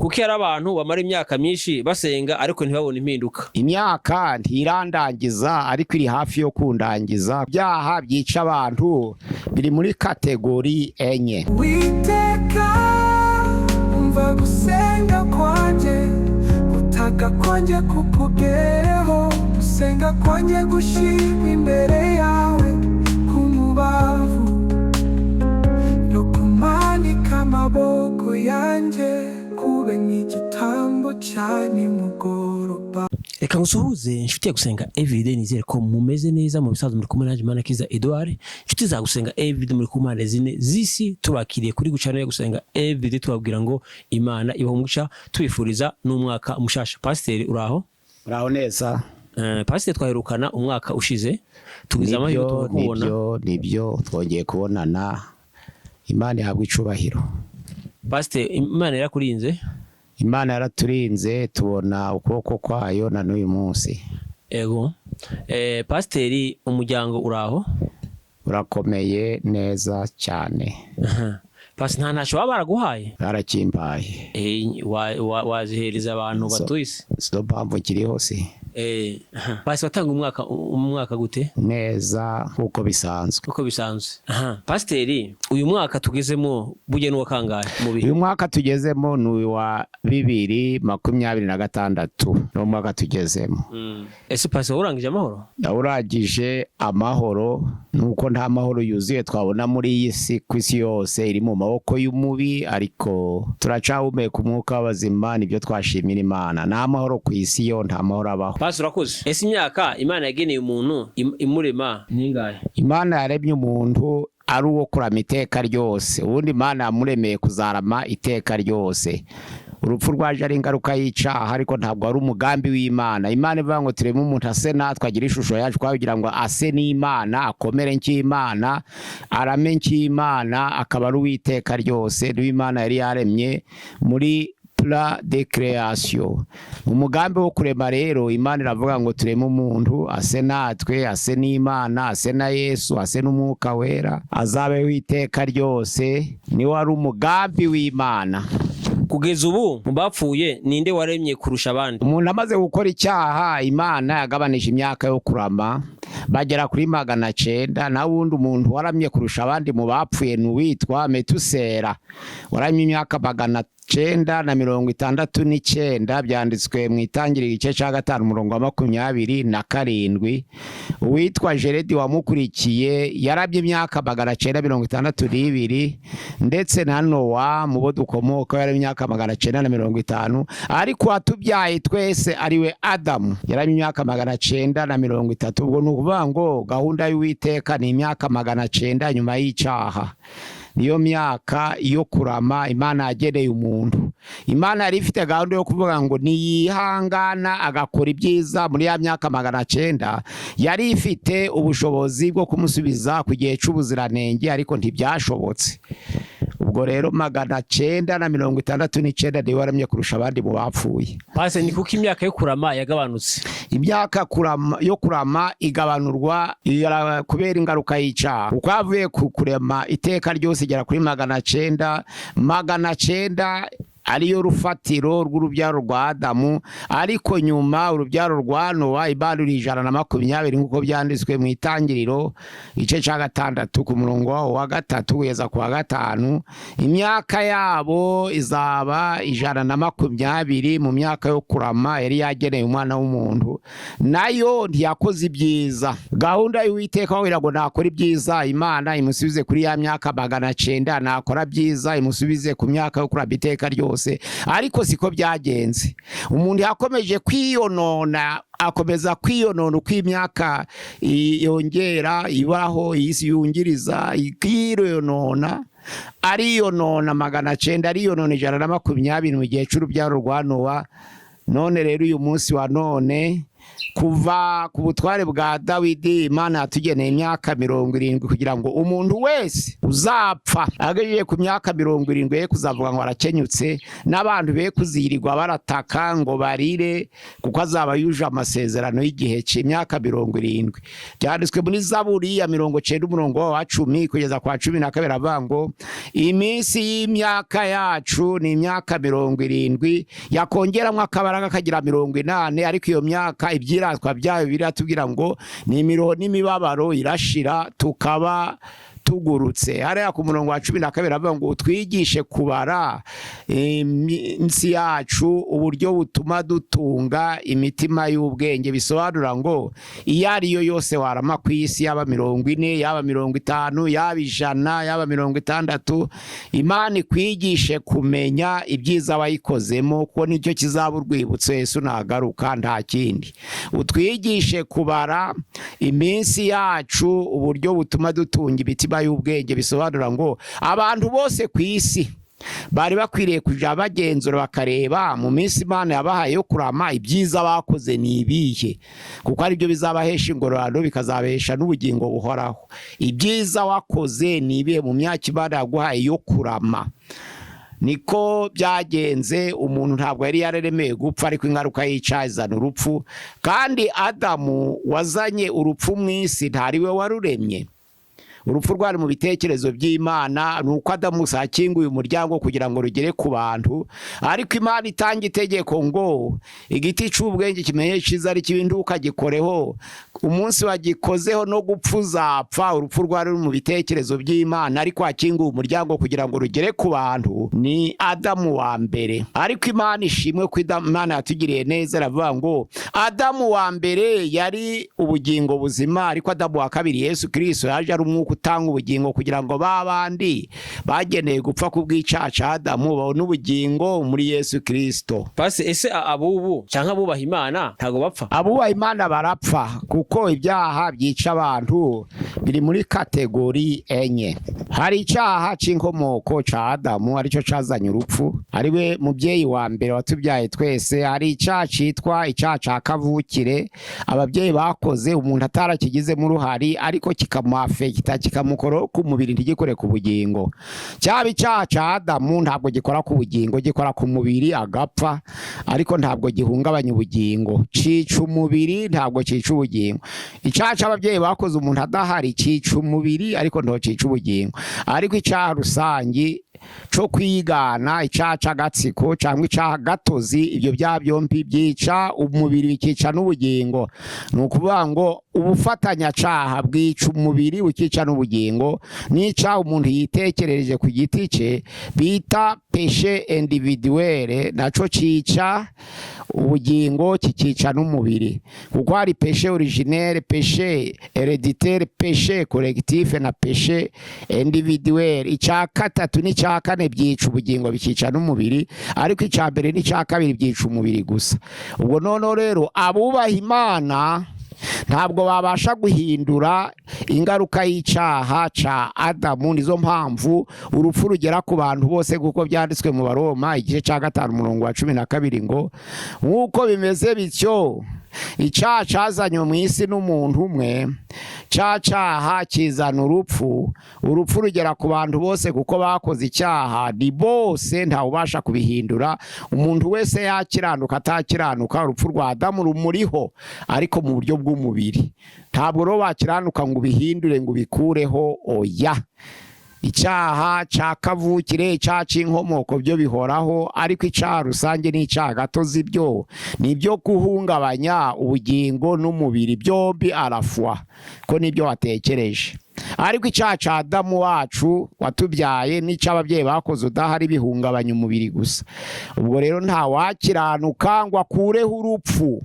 kuko yari abantu bamara imyaka myinshi basenga ariko ntibabone impinduka. Imyaka ntirandangiza ariko iri hafi yo kundangiza. Byaha byica abantu biri muri kategori enye. Witeka umva gusenga kwanje, utaka kwanje kukugereho, gusenga kwanje gushima imbere yawe kumubavu, no kumanika amaboko yanje kube nk'igitambo cya nimugoroba. Reka ngusuhuze inshuti ya Gusenga Everyday, nizere ko mumeze neza mu bisazo muri kumwe naje Manakiza Edouard. Inshuti za Gusenga Everyday muri kumane zine zisi, tubakiriye kuri gucana ya Gusenga Everyday, tubabwira ngo Imana ibaho umugisha, tubifuriza n'umwaka mushasha. Pasiteri uraho? Uraho neza. Pasiteri twaherukana umwaka ushize, tugize amahirwe tukubona. Nibyo twongeye kubonana. Imana ihabwe icubahiro. Pasiteri, Imana yarakurinze? Imana yaraturinze, tubona ukuboko kwayo na n'uyu munsi. Ego. Pasiteri, umuryango uraho? Urakomeye neza cyane. Pasiteri, ntacyo baba baraguhaye? Barakimbaye. Wazihereza abantu batuye isi? So mpamvu kiriho si. Pasiteri, watanga umwaka gute? Neza uko bisanzwe. Uko bisanzwe. Pasiteri, uyu mwaka tugezemo buje n'uwa kangahe mu bihe? Uyu mwaka tugezemo ni wa 2026 no mwaka tugezemo. Ese Pasiteri urangije amahoro? Urangije amahoro, nuko nta mahoro yuzuye twabona muri iyi si, ku isi yose iri mu maboko y'umubi, ariko turacahumeka umwuka w'abazima, nibyo twashimira Imana. Nta mahoro ku isi yo, nta mahoro abaho. Pasiteri urakoze. Ese imyaka Imana yageneye umuntu imurema ningahe? Imana yaremye umuntu ari uwo kurama iteka ryose, ubundi Imana yamuremeye kuzarama iteka ryose. Urupfu rwaje ari ingaruka y'icaha, ariko ntabwo ari umugambi w'Imana. Imana ivuga ngo tureme umuntu ase natwe, agira ishusho yacu, kugira ngo ase n'Imana, akomere nk'Imana, arame nk'Imana, akaba ari uw'iteka ryose. Imana yari yaremye muri plan de création. Umugambi wo kurema rero, Imana iravuga ngo tureme umuntu ase natwe, ase n'Imana, ase na Yesu, ase n'Umwuka Wera, azabe w'iteka ryose. Ni wari umugambi w'Imana. Kugeza ubu mu bapfuye ninde waremye kurusha abandi? Umuntu amaze gukora icyaha, Imana yagabanije imyaka yo kurama bagera kuri 900. na wundi umuntu waramye kurusha abandi mu bapfuye n'uwitwa Metusera, waramye imyaka 969, byanditswe mu Itangiriro igice cya 5:27. Uwitwa Jeredi wamukurikiye yarabye imyaka 962, ndetse na Nowa mu bo dukomoka yarabye imyaka 950, ariko watubyaye twese ariwe Adamu yarabye imyaka 930. Ubwo nukuvuga ngo gahunda y'Uwiteka ni imyaka 900 nyuma y'icyaha. Niyo myaka yo kurama Imana yageneye umuntu. Imana yari ifite gahunda yo kuvuga ngo niyihangana agakora ibyiza muri ya myaka 900, yari ifite ubushobozi bwo kumusubiza ku gihe cy'ubuziranenge, ariko ntibyashobotse. Ubwo rero 969 niwe waramye kurusha abandi mu bapfuye. Pase ni kuko imyaka yo kurama yagabanutse? Imyaka yo kurama igabanurwa kubera ingaruka y'icyaha. Uko avuye kurema iteka ryose igera kuri 900 ariyo rufatiro rw'urubyaro rwa Adamu, ariko nyuma urubyaro rwa Nowa ibaruri 120 nk'uko byanditswe mu Itangiriro igice cya 6 ku murongo wa 3 kugeza ku wa 5. Imyaka yabo izaba 120 mu myaka yo kurama yari yageneye umwana w'umuntu. Nayo ntiyakoze ibyiza. Gahunda y'Uwiteka wira ngo nakora ibyiza, Imana imusubize kuri ya myaka 900, nakora byiza imusubize ku myaka yo kurama iteka ryose. Ariko siko byagenze. Umuntu yakomeje kwiyonona, akomeza kwiyonona uko imyaka yongera ibaho, isi yungiriza ikiyonona, ariyonona 900, ariyonona 120 mu gihe cy'urubyaro rwa Nowa. None rero uyu munsi wa none kuva ku butware bwa Dawidi Imana yatugeneye imyaka 70 kugira ngo umuntu wese uzapfa agejeje ku myaka 70 ye kuzavuga ngo arakenyutse, n'abantu be kuzirirwa barataka ngo barire kuko azaba yuje amasezerano y'igihe cy'imyaka 70. Byanditswe muri Zaburi ya 90:10 kugeza kwa 12 avuga ngo iminsi y'imyaka yacu ni imyaka 70, yakongeramo akabaraga kagira 80, ariko iyo myaka ibyiratwa byayo biratubwira ngo ni imiro n'imibabaro irashira tukaba tugurutse. Hariya ku murongo wa 12 avuga ngo twigishe kubara iminsi yacu uburyo butuma dutunga imitima y'ubwenge. Bisobanura ngo iyo ariyo yose warama ku isi, yaba 40, yaba 50, yaba 100, yaba 60, Imana ikwigishe kumenya ibyiza wayikozemo, kuko nicyo kizaba urwibutso Yesu nagaruka, nta kindi. Utwigishe kubara iminsi yacu uburyo butuma dutunga imitima y'ubwenge. Bisobanura ngo abantu bose ku isi bari bakwiriye kuja bagenzura bakareba mu minsi Imana yabahaye yo kurama ibyiza bakoze ni ibihe, kuko ari byo bizabahesha ingororano bikazabahesha n'ubugingo buhoraho. Ibyiza wakoze ni ibihe mu myaka Imana yaguhaye yo kurama. Niko byagenze, umuntu ntabwo yari yararemeye gupfa, ariko ingaruka y'icyaha izana urupfu, kandi Adamu wazanye urupfu mu isi ntari we waruremye. Urupfu rwari mu bitekerezo by'Imana, nuko Adamu sakinguye umuryango kugira ngo rugere ku bantu, ariko Imana itanga itegeko ngo igiti cy'ubwenge kimenye cyiza ari kibi ntukagikoreho, umunsi wagikozeho no gupfa uzapfa. Urupfu rwari mu bitekerezo by'Imana, ariko akinguye umuryango kugira ngo rugere ku bantu ni Adamu wa mbere. Ariko Imana ishimwe ko Imana yatugiriye neza, aravuga ngo Adamu wa mbere yari ubugingo buzima, ariko Adamu wa kabiri Yesu Kristo yaje ari umwuka utanga ubugingo kugira ngo babandi bageneye gupfa kubw'icyaha cya Adamu babone ubugingo muri Yesu Kristo. Pasi ese abubu cyangwa abubaha Imana ntago bapfa? Abubaha Imana barapfa, kuko ibyaha byica abantu biri muri kategori enye. Hari icyaha cy'inkomoko cya Adamu, aricyo cyazanye urupfu, ari we mubyeyi wa mbere watubyaye twese. Hari icyaha cyitwa icyaha cya kavukire ababyeyi bakoze umuntu atarakigizemo uruhari, ariko kikamuafekita kikamukora ku mubiri ntigikore ku bugingo. Cyaba icyaha cya Adamu ntabwo gikora ku bugingo, gikora ku mubiri agapfa, ariko ntabwo gihungabanya ubugingo. Cica umubiri ntabwo cica ubugingo. Icyaha cy'ababyeyi bakoze umuntu adahari cica umubiri, ariko nto cica ubugingo. Ariko icyaha rusangi cyo kwigana, icyaha cy'agatsiko cyangwa icyaha gatozi, ibyo byaha byombi byica umubiri bikica n'ubugingo. Ni ukuvuga ngo ubufatanyacyaha bwica umubiri bukica n'ubugingo. N'icyaha umuntu yitekerereje ku giti cye bita peshe individuelle, naco cica ubugingo kikica n'umubiri, kuko hari peshe originelle, peshe hereditaire, peshe collectif na peshe individuelle. Icya gatatu n'icya kane byica ubugingo bikica n'umubiri, ariko icya mbere n'icya kabiri byica umubiri gusa. Ubwo noneho rero abubaha Imana ntabwo babasha guhindura ingaruka y'icyaha cya Adamu. Nizo mpamvu urupfu rugera ku bantu bose, kuko byanditswe mu Baroma igice cya 5 umurongo wa 12 ngo nk'uko bimeze bityo icyaha cyazanywe mu isi n'umuntu umwe, cya cyaha kizana urupfu. Urupfu rugera ku bantu bose kuko bakoze icyaha, ni bose ntawe ubasha kubihindura. Umuntu wese yakiranuka atakiranuka, urupfu rwa Adamu rumuriho, ariko mu buryo bw'umubiri. Ntabwo rero wakiranuka ngo ubihindure ngo ubikureho, oya. Icyaha cya kavukire, icyaha cy'inkomoko byo bihoraho, ariko icyaha rusange n'icyaha gatozi byo nibyo guhungabanya ubugingo n'umubiri, byombi arafwa ko nibyo watekereje. Ariko icyaha cya Adamu wacu watubyaye n'icy'ababyeyi bakoze udahari bihungabanya umubiri gusa. Ubwo rero nta wakiranuka ngo akureho urupfu.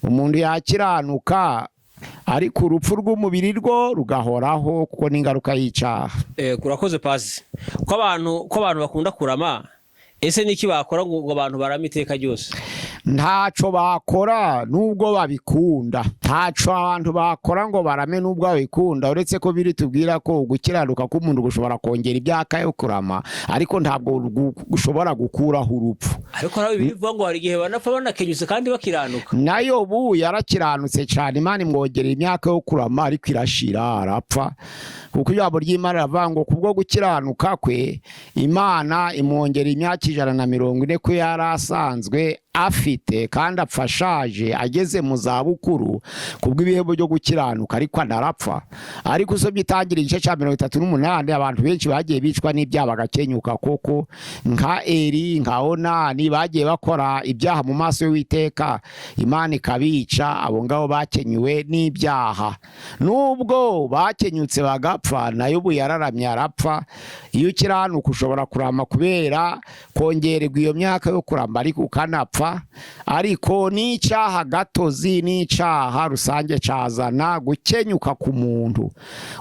Umuntu yakiranuka, ariko urupfu rw'umubiri rwo rugahoraho, kuko n'ingaruka y'icyaha. Kurakoze Pasi. Ko abantu bakunda kurama, ese niki bakora ngo abantu barame iteka ryose? ntaco bakora nubwo babikunda, ntaco abantu bakora ngo barame nubwo babikunda, uretse ko biri tubwira ko gukiranuka k'umuntu gushobora kongera imyaka yo kurama, ariko ntabwo gushobora gukuraho urupfu. ariko nawe bivuga ngo hari igihe banapfa banakenyutse kandi bakiranuka. Nayo bu yarakiranutse cyane, Imana imwongerera imyaka yo kurama ariko irashira arapfa, kuko ijambo ry'Imana riravuga ngo kubwo gukiranuka kwe Imana imwongera imyaka 140 ko yari asanzwe afite, kandi apfashaje ageze mu za bukuru kubw'ibihembo byo gukiranuka, ariko anarapfa. Ariko usomye Itangira igice cya 38 abantu benshi bagiye bicwa n'ibyaha bagakenyuka, koko nka Eli, nka Onani bagiye bakora ibyaha mu maso y'Uwiteka, Imana ikabica. Abo ngabo bakenyuwe n'ibyaha, nubwo bakenyutse bagapfa, nayo ubu yararamye arapfa. Iyo ukiranuka ushobora kurama kubera kongererwa iyo myaka yo kuramba, ariko ukanapfa. Ariko n'icyaha gatozi n'icyaha rusange cazana gukenyuka ku muntu,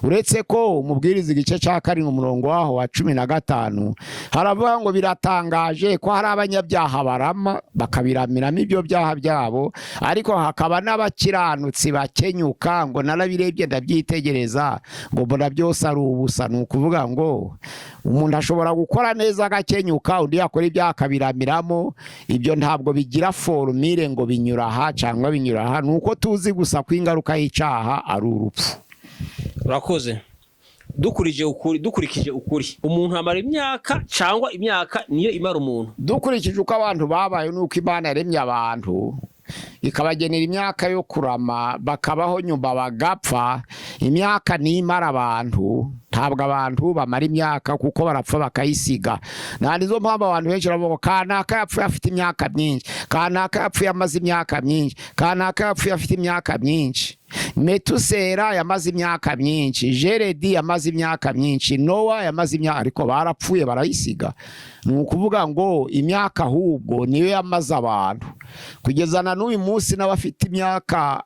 uretse ko umubwiriza igice cya 7 umurongo waho wa 15 haravuga ngo biratangaje ko hari abanyabyaha barama bakabiramiramo ibyo byaha byabo, ariko hakaba n'abakiranutsi bakenyuka ngo narabirebye ndabyitegereza ngo mbona byose ari ubusa. Ni ukuvuga ngo umuntu ashobora gukora neza agakenyuka, undi yakora ibyaha akabiramiramo. Ibyo ntabwo bigira formule ngo binyura aha cyangwa binyura aha, nuko tuzi gusa ko ingaruka y'icyaha ari urupfu. Urakoze. Dukurikije ukuri, umuntu amara imyaka cyangwa imyaka niyo imara umuntu? Dukurikije uko abantu babaye nuko Imana yaremye abantu ikabagenera imyaka yo kurama, bakabaho nyuma bagapfa. Imyaka nimara abantu, ntabwo abantu bamara imyaka kuko barapfa bakayisiga. Nizo mpamvu abantu benshi baravuga kanaka yapfuye afite imyaka myinshi, kanaka yapfuye amaze imyaka myinshi, kanaka yapfuye afite imyaka myinshi. Metusera yamaze imyaka myinshi, Jeredi yamaze imyaka myinshi, Nowa yamaze imyaka, ariko barapfuye barayisiga. Ni ukuvuga ngo imyaka ahubwo niyo yamaze abantu. Kugeza na n'uyu munsi n'abafite imyaka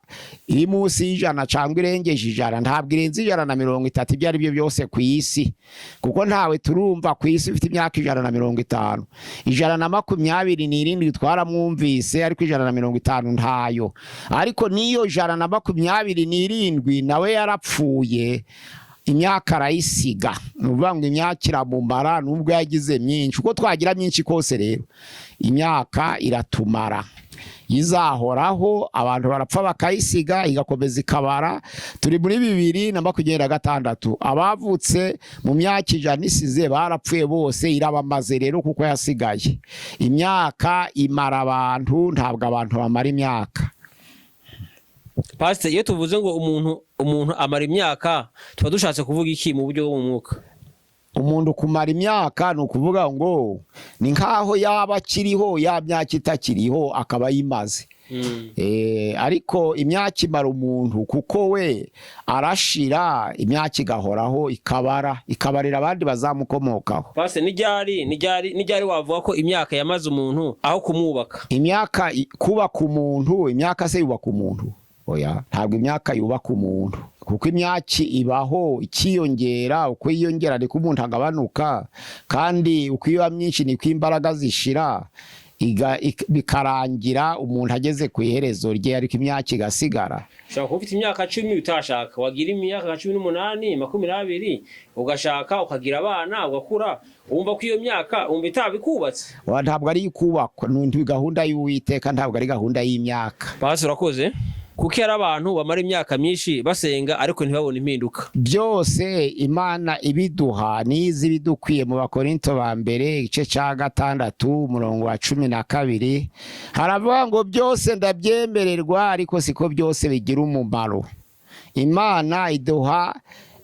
iri munsi y'ijana cyangwa irengeje ijana, ntabwo irenze 130 ibyo ari byo byose ku isi, kuko ntawe turumva ku isi ufite imyaka 150. 127 twaramwumvise, ariko 150 ntayo. Ariko niyo 127 nawe yarapfuye, imyaka arayisiga. Nuvuga ngo imyaka iramumara nubwo yagize myinshi. Uko twagira myinshi kose rero imyaka iratumara, izahoraho. Abantu barapfa bakayisiga, igakomeza ikabara. Turi muri 2026, abavutse mu myaka 100 isize barapfuye bose, irabamaze rero kuko yasigaye. Imyaka imara abantu, ntabwo abantu bamara imyaka. Pastor, iyo tuvuze ngo umuntu amara imyaka, tuba dushatse kuvuga iki mu buryo bwo mu mwuka? Umuntu kumara imyaka ni ukuvuga ngo ni nkaho yaba akiriho, ya myaka itakiriho akaba yimaze. Ariko imyaka imara umuntu kuko we arashira, imyaka igahoraho, ikabarira abandi bazamukomokaho. Pase nijyari wavuga ko imyaka yamaze umuntu aho kumwubaka? Imyaka kubaka umuntu, imyaka se yubaka umuntu? Oya, ntabwo imyaka yubaka umuntu, kuko imyaka ibaho ikiyongera. Uko yiyongera niko umuntu agabanuka, kandi uko iba myinshi niko imbaraga zishira, bikarangira umuntu ageze ku iherezo rye, ariko imyaka igasigara. Ushaka kuba ufite imyaka 10 utashaka, wagira imyaka 18, 20, ugashaka ukagira abana ugakura, wumva ko iyo myaka umva itabikubatse? Ntabwo ari ikubakwa, ni gahunda y'Uwiteka, ntabwo ari gahunda y'imyaka. Basi urakoze. Kuko yari abantu bamara imyaka myinshi basenga ariko ntibabone impinduka. Byose Imana ibiduha nizi bidukwiye. Mu Bakorinto ba mbere igice cya 6 umurongo wa 12 haravuga ngo byose ndabyemererwa, ariko siko byose bigira umumaro. Imana iduha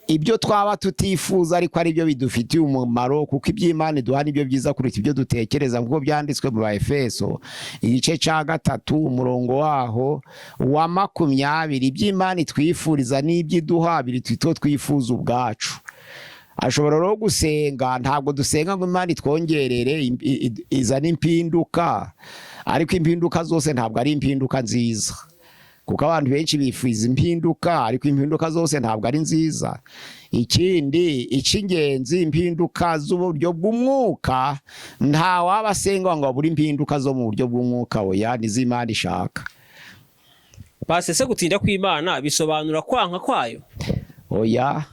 ibyo twaba tutifuza, ariko ari byo bidufitiye umumaro, kuko iby'Imana iduha nibyo byiza kuruta ibyo dutekereza, nk'uko byanditswe mu Efeso igice cya 3 umurongo waho wa 20. Iby'Imana twifuriza n'ibyiduha biri twito twifuza ubwacu. Ashobora rero gusenga, ntabwo dusenga ngo Imana twongerere izana impinduka, ariko impinduka zose ntabwo ari impinduka nziza, kuko abantu benshi bifuza impinduka ariko impinduka zose ntabwo ari nziza. Ikindi icy'ingenzi impinduka z'uburyo bw'umwuka nta wabasenga ngo abure impinduka zo mu buryo bw'umwuka, oya n'iz'Imana ishaka. Pasi, ese gutinda kw'Imana bisobanura kwanka kwayo? Oya,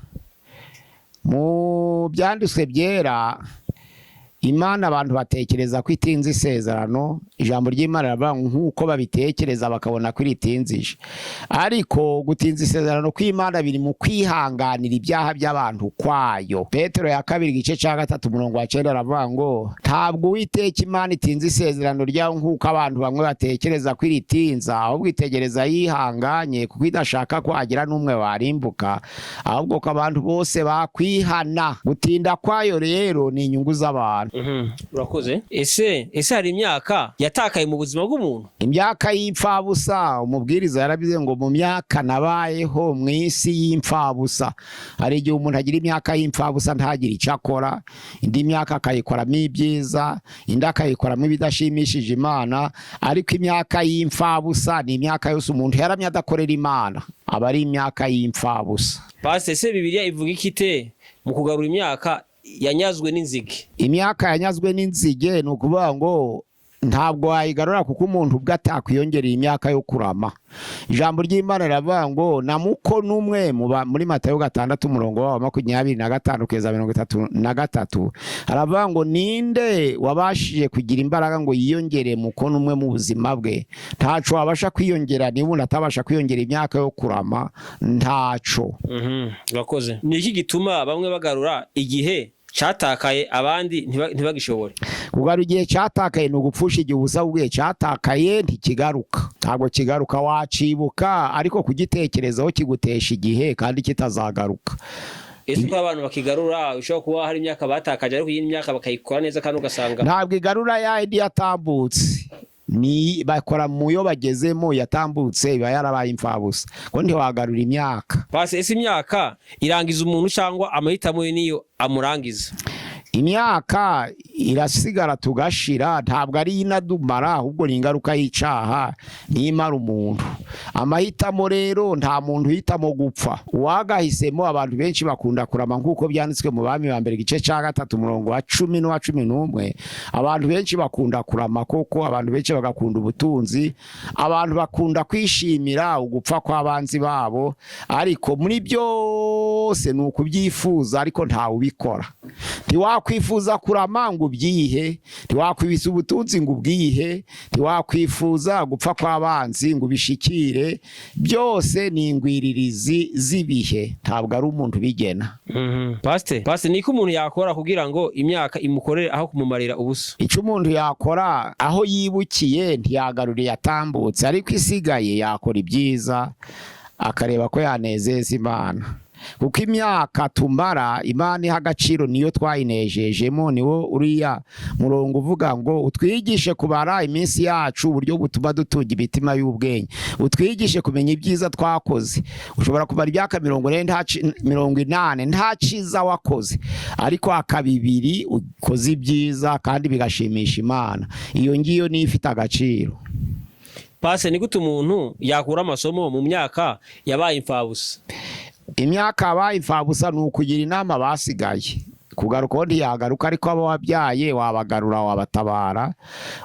mu byanditswe byera Imana abantu batekereza ko itinze isezerano, ijambo ry'Imana riravuga nk'uko babitekereza bakabona ko ritinzije. Ariko gutinza isezerano kw'Imana biri mu kwihanganira ibyaha by'abantu kwayo. Petero ya 2:3 aravuga ngo ntabwo Uwiteka Imana itinze isezerano ryayo nk'uko abantu bamwe batekereza ko iritinza, ahubwo itegereza yihanganye kuko idashaka ko hagira n'umwe warimbuka, ahubwo ko abantu bose bakwihana. Gutinda kwayo rero ni inyungu z'abantu. Urakoze. Ese hari imyaka yatakaye mu buzima bw'umuntu? Imyaka y'imfabusa, umubwiriza yarabize ngo mu myaka nabayeho mu isi y'imfabusa. Hari igihe umuntu agira imyaka y'imfabusa ntagire icyo akora, indi myaka akayikoramo ibyiza, indi akayikoramo ibidashimishije Imana. Ariko imyaka y'imfabusa ni imyaka yose umuntu yaramye adakorera Imana, aba ari imyaka y'imfabusa. Pastor, ese Bibiliya ivuga iki te mu kugarura imyaka yanyazwe n'inzige? Imyaka yanyazwe n'inzige ni ukuvuga ngo ntabwo wayigarura kuko umuntu ubwo atakwiyongerera imyaka yo kurama. Ijambo ry'Imana riravuga ngo na muko n'umwe muri Matayo 6:25-33 aravuga ngo ninde wabashije kugira imbaraga ngo yiyongere muko n'umwe mu buzima bwe? Ntaco wabasha kwiyongera niba umuntu atabasha kwiyongera imyaka yo kurama, ntaco. Urakoze. Ni iki gituma bamwe bagarura igihe cyatakaye abandi ntibagishobore? Kugarura igihe cyatakaye ni ugupfusha igihe ubusa, ubwiye cyatakaye ntikigaruka, ntabwo kigaruka. Wacibuka ariko kugitekerezaho kigutesha igihe kandi kitazagaruka. Ese ko abantu bakigarura ushobora kuba hari imyaka batakaje ariko iyi myaka bakayikora neza kandi ugasanga ntabwo igarura ya idi yatambutse, ni bakora mu yo bagezemo yatambutse iba yarabaye imfabusa ko ntiwagarura imyaka. Pasi, ese imyaka irangiza umuntu cyangwa amahitamo ye niyo amurangiza? Imyaka irasigara tugashira, ntabwo ari inadumara ahubwo ni ingaruka y'icaha nimara umuntu. Amahitamo rero nta muntu hitamo gupfa, wagahisemo. Abantu benshi bakunda kurama nk'uko byanditswe mu Bami ba mbere 3:10-11. Abantu benshi bakunda kurama koko, abantu benshi bagakunda ubutunzi, abantu bakunda kwishimira ugupfa kw'abanzi babo, ariko muri byose ni ukubyifuza ariko ntawe ubikora. Ntiwakwifuza kurama ngo ubyihe, ntiwakwifuza ubutunzi ngo ubwihe, ntiwakwifuza gupfa kw'abanzi ngo ubishikire. Byose ni ingwiririzi z'ibihe, ntabwo ari umuntu bigena. Pastor, niko umuntu yakora kugira ngo imyaka imukorere aho kumumarira ubusa? Icyo umuntu yakora, aho yibukiye ntiyagarure yatambutse, ariko isigaye yakora ibyiza akareba ko yanezeza Imana. Kuko imyaka tumara Imana iha agaciro niyo twayinejejemo. Niwo uriya murongo uvuga ngo utwigishe kubara iminsi yacu uburyo butuma dutunga imitima y'ubwenge, utwigishe kumenya ibyiza twakoze. Ushobora kubara imyaka 80 nta cyiza wakoze, ariko akabibiri ukoze ibyiza kandi bigashimisha Imana. Iyo ngiyo ni ifite agaciro. Pase, ni gute umuntu yakura amasomo mu myaka yabaye imfabusa? Imyaka yabaye imfabusa ni ukugira inama basigaye. Kugaruka ntiyagaruka, ariko abo wabyaye wabagarura, wabatabara,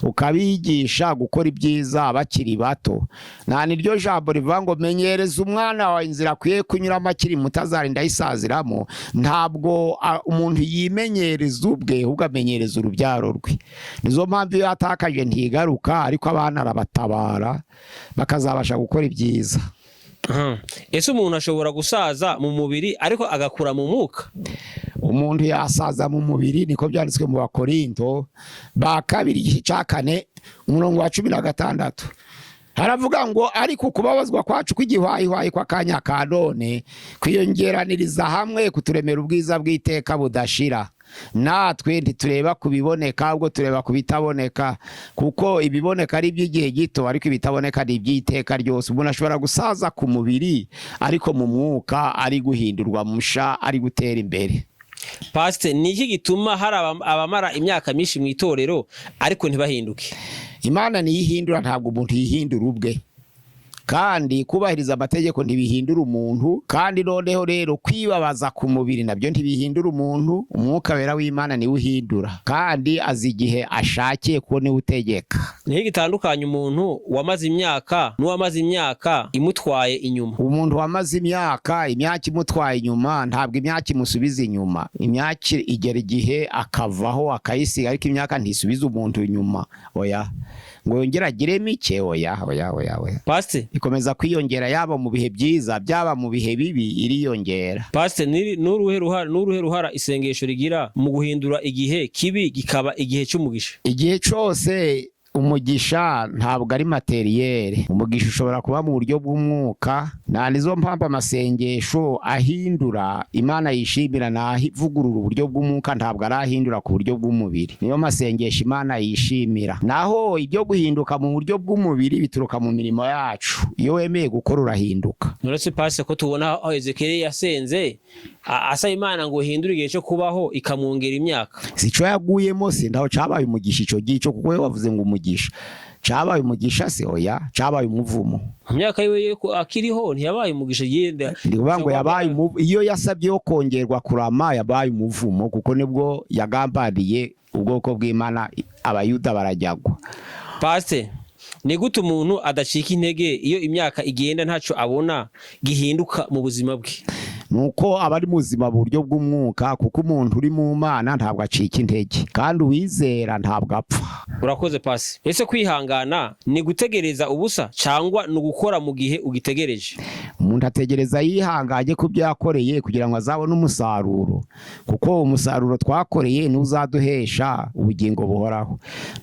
ukabigisha gukora ibyiza bakiri bato. Nta niryo jambo rivuga ngo menyereza umwana wawe inzira akwiye kunyuramo akiri muto azarinda ayisaziramo. Ntabwo umuntu yimenyereza ubwe, ahubwo amenyereza urubyaro rwe. Nizo mpamvu iyo yatakaje ntigaruka, ariko abana arabatabara bakazabasha gukora ibyiza. Ese umuntu ashobora gusaza mu mubiri ariko agakura mu mwuka? Umuntu yasaza mu mubiri, niko byanditswe mu Bakorinto ba 2:16. Haravuga ngo ariko kubabazwa kwacu kw'igihwayihwayi kwa kanya ka none kwiyongeraniriza hamwe kuturemera ubwiza bw'iteka budashira. Natwe ntitureba kubiboneka ahubwo tureba kubitaboneka, kuko ibiboneka ari by'igihe gito ariko ibitaboneka ni iby'iteka ryose. Umuntu ashobora gusaza ku mubiri ariko mu mwuka ari guhindurwa musha, ari gutera imbere. Pastor, ni iki gituma hari abamara imyaka myinshi mu itorero ariko ntibahinduke? Imana niyihindura, ntabwo umuntu yihindura ubwe. kandi kubahiriza amategeko ntibihindura umuntu, kandi noneho rero kwibabaza ku mubiri nabyo ntibihindura umuntu. Umwuka wera w'Imana niwe uhindura, kandi azi igihe ashakiye ko niwe utegeka. Niho gitandukanye umuntu wamaze imyaka n'uwamaze imyaka imutwaye inyuma. Umuntu wamaze imyaka imutwaye inyuma ntabwo imyaka imusubiza inyuma. Imyaka igera igihe akavaho akayisiga, ariko imyaka ntisubiza umuntu inyuma. Oya, ngo yongera agire mike. Oya. Pastor, ikomeza kwiyongera, yaba mu bihe byiza byaba mu bihe bibi iriyongera. Pastor, n'uruhe ruhara isengesho rigira mu guhindura igihe kibi gikaba igihe cy'umugisha? Igihe cyose umugisha ntabwo ari materiyere. Umugisha ushobora kuba mu buryo bw'umwuka, nizo mpamvu amasengesho ahindura Imana yishimira, nahivugurura uburyo bw'umwuka, ntabwo arahindura ku buryo bw'umubiri. Niyo masengesho Imana yishimira. Naho ibyo guhinduka mu buryo bw'umubiri bituruka mu mirimo yacu. Iyo wemeye gukora urahinduka. Nuretse Pastor ko tubona aho Ezekiel yasenze asaba Imana ngo hindure igihe cyo kubaho ikamwongera imyaka. Sico yaguyemo se ndaho cabaye umugisha ico gico, kuko we wavuze ngo umugisha. Cabaye umugisha se? Oya, cabaye umuvumo. Imyaka yiwe akiriho ntiyabaye umugisha yenda. Ndivuga ngo yabaye iyo yasabye yo kongerwa kurama yabaye umuvumo, kuko nibwo yagambariye ubwoko bw'Imana, abayuda barajyagwa. Pastor, ni gute umuntu adacika intege iyo imyaka igenda ntaco abona gihinduka mu buzima bwe? Nuko abari muzima buryo bw'umwuka, kuko umuntu uri mu Mana ntabwo acika intege, kandi uwizera ntabwo apfa. Urakoze Pastor. Ese kwihangana ni gutegereza ubusa cyangwa no gukora mu gihe ugitegereje? Umuntu ategereza yihanganye ku byo yakoreye kugira ngo azabone umusaruro, kuko umusaruro twakoreye n'uzaduhesha ubugingo buhoraho.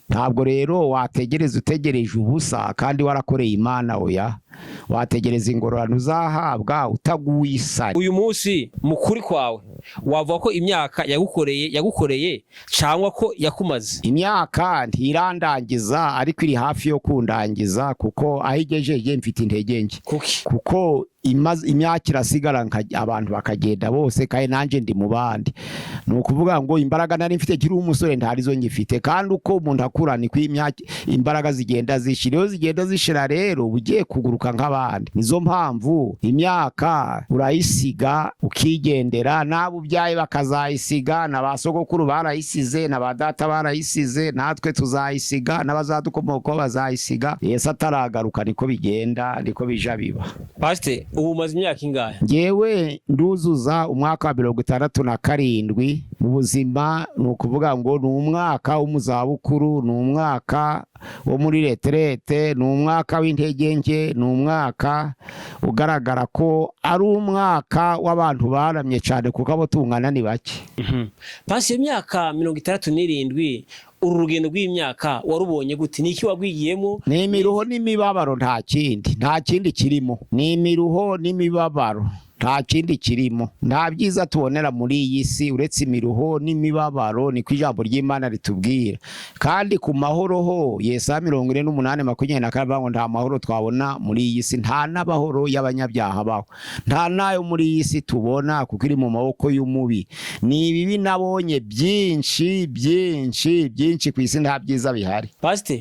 Ntabwo rero wategereza utegereje ubusa kandi warakoreye Imana. Oya, wategereza ingororano uzahabwa utaguye isari. Uyu munsi mukuri kwawe wavuga ko imyaka yagukoreye cyangwa ko yakumaze? Imyaka ntirandangiza, ariko iri hafi yo kundangiza, kuko ahigejeje mfite intege nke. Kuko imyaka irasigara abantu bakagenda bose, kandi nanje ndi mu bandi. Nukuvuga ngo imbaraga nari mfite kiri umusore ntarizo ngifite, kandi uko umuntu akura ni ko imbaraga zigenda zishira. Iyo zigenda zishira rero ugiye kuguruka nk'abandi. Nizo mpamvu imyaka urayisiga ukigendera, nabo ubyaye bakazayisiga, n'abasogokuru barayisize, n'abadata barayisize, natwe tuzayisiga, n'abazadukomoka bazayisiga. Yesu ataragaruka niko bigenda, niko bija biba. Pastor, ubu maze imyaka ingahe? Ngewe nduzuza umwaka wa 67 mu buzima. Nukuvuga ngo ni umwaka w'umuzabukuru, ni umwaka wo muri retraite, ni umwaka w'intege nke, ni umwaka ugaragara ko ari umwaka w'abantu baramye cyane, kuko abo tungana ni bake. Pasi imyaka 67, uru rugendo rw'imyaka warubonye gute? Niki wagwigiyemo? Ni imiruho n'imibabaro, nta kindi kirimo. Ni imiruho n'imibabaro, nta kindi kirimo. Nta byiza tubonera muri iyi si uretse imiruho n'imibabaro, niko ijambo ry'Imana ritubwira. Kandi ku mahoro ho Yesaya 48:22 ngo nta mahoro twabona muri iyi si, nta n'abahoro y'abanyabyaha baho, nta nayo muri iyi si tubona, kuko iri mu maboko y'umubi. Ni ibibi nabonye byinshi ku isi, nta byiza bihari. Pastor,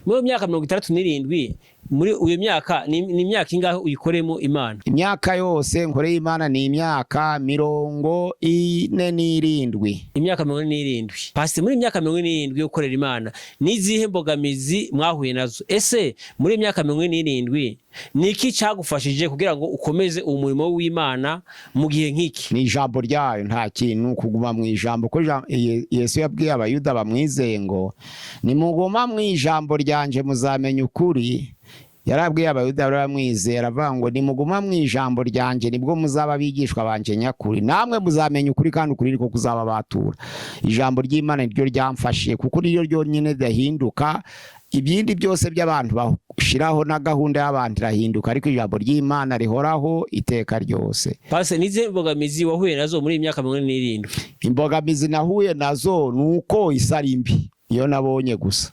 muri myaka 67, muri uyu myaka ni imyaka ingahe uyikoremo Imana? Imyaka yose nkoreye Imana ni imyaka 47. Imyaka 47. Pastor, muri imyaka 47 yo gukorera Imana nizihe mbogamizi mwahuye nazo? Ese muri imyaka 47 niki cyagufashije kugira ngo ukomeze umurimo w'Imana mu gihe nk'iki? Ni ijambo ryayo, nta kintu kuguma mu ijambo. Ko Yesu yabwiye abayuda bamwizeye ngo nimuguma mu ijambo ryanje muzamenya ukuri. Yarabwiye abayuda baramwizera avuga ngo nimuguma mu ijambo ryanje nibwo muzaba bigishwa banje nyakuri, namwe muzamenya ukuri, kandi ukuri niko kuzaba batura. Ijambo ry'Imana niryo ryamfashije, kuko niryo ryonyine ridahinduka. Ibindi byose by'abantu bashiraho na gahunda y'abantu irahinduka, ariko ijambo ry'Imana rihoraho iteka ryose. Pastor, nize imbogamizi wahuye nazo muri imyaka 47? Imbogamizi nahuye nazo nuko isari mbi iyo nabonye gusa,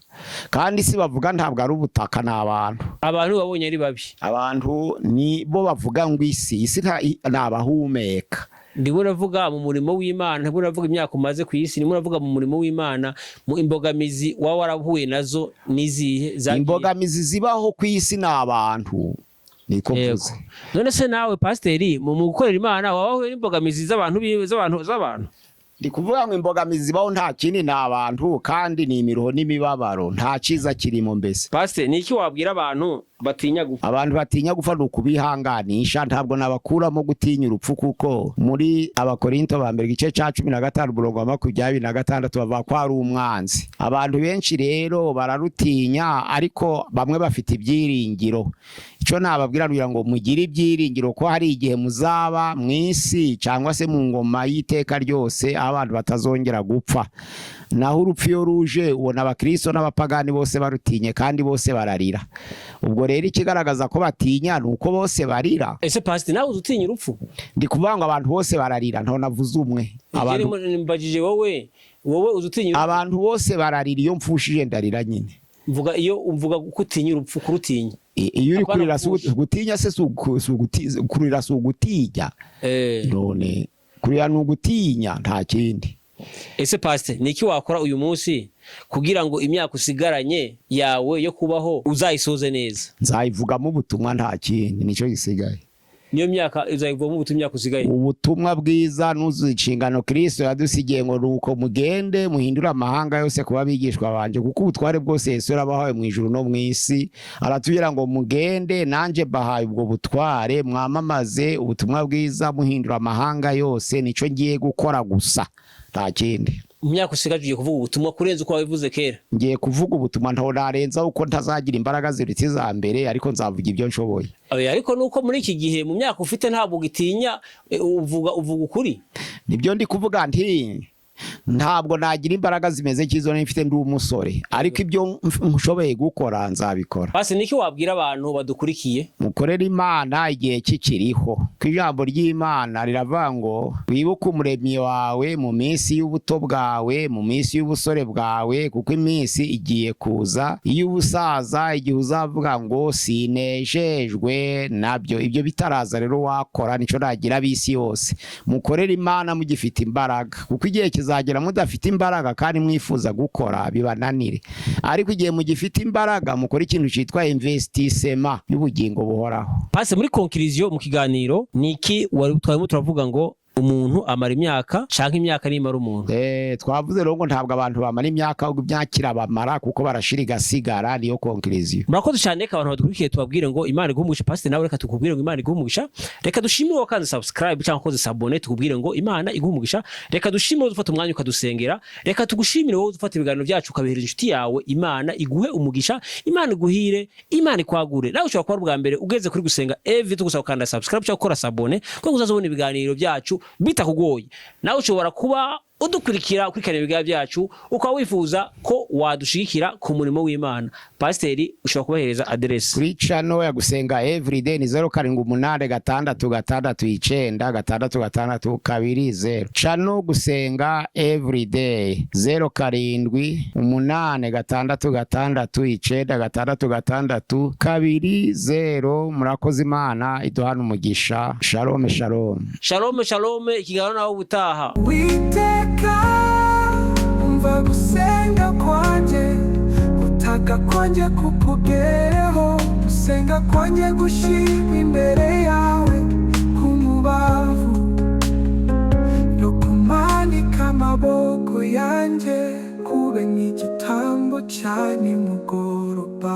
kandi si bavuga ntabwo ari ubutaka, n'abantu. Abantu babonye ari babi. Abantu ni bo bavuga ngo isi nabahumeka. Ndimo navuga mu murimo w'Imana, ndimo navuga imyaka umaze ku isi, ndimo navuga mu murimo w'Imana. Mu imbogamizi warahuye nazo nizihe? Imbogamizi zibaho ku isi n'abantu niko mvuze. None se nawe pasiteri mu gukorera Imana wabahuye n'imbogamizi z'abantu Ndi kuvuga ngo imbogamizi zibaho nta kindi ni abantu kandi ni imiruho n'imibabaro nta ciza kirimo mbese. Pasiteri niki wabwira abantu batinya gupfa? Abantu batinya gupfa ni ukubihanganisha, ntabwo nabakuramo gutinya urupfu, kuko muri Abakorinto ba mbere igice ca 15:26 bavuga ko ari umwanzi. Abantu benshi rero bararutinya, ariko bamwe bafite ibyiringiro. Ico nababwira kugira ngo mugire ibyiringiro ko hari igihe muzaba mw'isi cyangwa se mu ngoma y'iteka ryose abantu batazongera gupfa. Naho urupfu iyo ruje ubona abakristo n'abapagani bose barutinye kandi bose bararira. Ubwo rero ikigaragaza ko batinya nuko bose barira. Ese pasiteri nawe uzutinya urupfu? Ndi kuvuga ngo abantu bose bararira, ntaho navuze umwe. Abantu mbajije wowe uzutinya urupfu? Abantu bose bararira, iyo mfushije ndarira nyine. Mvuga iyo umvuga ko utinya urupfu, kurutinya. Iyo uri kurira gutinya se kurira sugutinya. None kurira n'ugutinya nta kindi. Ese pasiteri niki wakora uyu munsi kugira ngo imyaka usigaranye yawe yo kubaho uzayisoze neza? Nzayivugamo ubutumwa, nta kindi, nico gisigaye. Niyo myaka uzayivugamo ubutumwa kusigaye? Ubutumwa bwiza nuzuye inshingano Kristo yadusigiye ngo nuko mugende muhindura amahanga yose kuba bigishwa banje, kuko ubutware bwose Yesu yarabahaye mu ijuru no mu isi. Aratubwira ngo mugende, nanje bahaye ubwo butware, mwamamaze ubutumwa bwiza muhindura amahanga yose. Nico ngiye gukora gusa, nta kindi. Imyaka usigaje ugiye kuvuga ubutumwa kurenza uko wabivuze kera? Ngiye kuvuga ubutumwa, ntaho narenza uko ntazagira imbaraga ziruta iza mbere, ariko nzavuga ibyo nshoboye. Ariko nuko muri iki gihe mu myaka ufite ntabwo ugitinya, uvuga ukuri. Nibyo ndi kuvuga nti ntabwo nagira imbaraga zimeze kizo nifite ndi umusore, ariko ibyo nshoboye gukora nzabikora. Basi niki wabwira abantu badukurikiye? Mukorera Imana igihe kikiriho. Ku ijambo ry'Imana riravuga ngo wibuke umuremyi wawe mu minsi y'ubuto bwawe, mu minsi y'ubusore bwawe, kuko iminsi igiye kuza iyo ubusaza, igihe uzavuga ngo sinejejwe nabyo. Ibyo bitaraza rero wakora nico nagira bisi yose. Mukorera Imana mugifite imbaraga, kuko igihe kizagera mudafite imbaraga kandi mwifuza gukora bibananire. Ariko igihe mugifite imbaraga mukora ikintu cyitwa investissement y'ubugingo buhoraho. Pase muri conclusion mu kiganiro niki wari twarimo turavuga ngo umuntu amara imyaka canke imyaka nimara umuntu? Twavuze rero ngo ntabwo abantu bamara imyaka ahubwo imyakira bamara, kuko barashira igasigara. Niyo conclusion. Murakoze cyane ko abantu badukurikiye tubabwire ngo Imana igumugisha. Pastor nawe reka tukubwire ngo Imana igumugisha. Reka dushimire kandi subscribe cyangwa koze s'abonner tukubwire ngo Imana igumugisha. Reka dushimire ufata umwanya ukadusengera. Reka tugushimire wowe ufata ibiganiro byacu ukabihereza inshuti yawe. Imana iguhe umugisha, Imana iguhire, Imana ikwagure. Nawe ushobora kuba bwa mbere ugeze kuri gusenga every tugusaba kanda subscribe cyangwa gukora s'abonner kuko uzazobona ibiganiro byacu bitakugoye. Nawe ushobora kuba udukurikira kuri ibiganiro byacu ukaba wifuza ko wadushigikira ku murimo w'Imana. Pasiteri ushobora kubahereza address kuri channel ya gusenga everyday ni 0786696620. Channel gusenga everyday 0786696620. Murakoze, Imana iduhana umugisha. Shalom shalom. Shalom shalom. Ikiganiro nawe ubutaha. Umva gusenga kwanje, utaka kwanje kukugereho, gusenga kwanje gushima imbere yawe kumubavu, no kumanika amaboko yanje kube nk'igitambo cya nimugoroba.